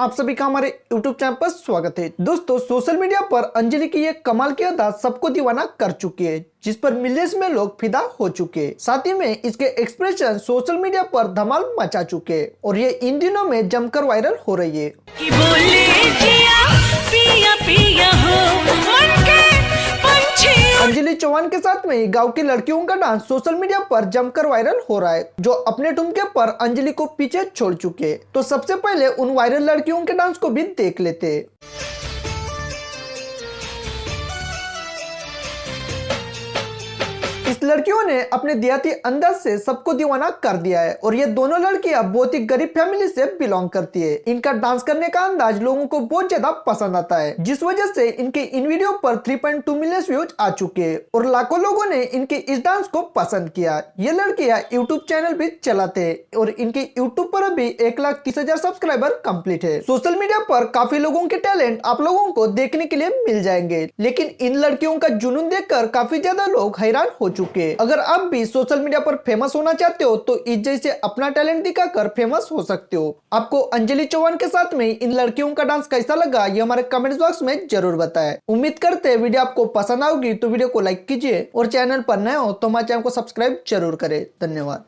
आप सभी का हमारे YouTube चैनल पर स्वागत है। दोस्तों, सोशल मीडिया पर अंजलि की ये कमाल की अदा सबको दीवाना कर चुकी है, जिस पर मिलियंस में लोग फिदा हो चुके हैं। साथ ही में इसके एक्सप्रेशन सोशल मीडिया पर धमाल मचा चुके हैं और ये इन दिनों में जमकर वायरल हो रही है। अंजलि चौहान के साथ में गांव की लड़कियों का डांस सोशल मीडिया पर जमकर वायरल हो रहा है, जो अपने ठुमके पर अंजलि को पीछे छोड़ चुके। तो सबसे पहले उन वायरल लड़कियों के डांस को भी देख लेते हैं। इस लड़कियों ने अपने देहाती अंदाज से सबको दीवाना कर दिया है और ये दोनों लड़कियां बहुत ही गरीब फैमिली से बिलोंग करती है। इनका डांस करने का अंदाज लोगों को बहुत ज्यादा पसंद आता है, जिस वजह से इनके इन वीडियो पर 3.2 मिलियन व्यूज आ चुके हैं और लाखों लोगों ने इनके इस डांस को पसंद किया। ये लड़कियां यूट्यूब चैनल भी चलाते हैं और इनके यूट्यूब पर अभी 1,30,000 सब्सक्राइबर कंप्लीट है। सोशल मीडिया पर काफी लोगों के टैलेंट आप लोगों को देखने के लिए मिल जाएंगे, लेकिन इन लड़कियों का जुनून देखकर काफी ज्यादा लोग हैरान हो चुके। अगर आप भी सोशल मीडिया पर फेमस होना चाहते हो तो इस जैसे अपना टैलेंट दिखाकर फेमस हो सकते हो। आपको अंजलि चौहान के साथ में इन लड़कियों का डांस कैसा लगा, ये हमारे कमेंट बॉक्स में जरूर बताएं। उम्मीद करते हैं वीडियो आपको पसंद आएगी, तो वीडियो को लाइक कीजिए और चैनल पर नए हो तो हमारे चैनल को सब्सक्राइब जरूर करें। धन्यवाद।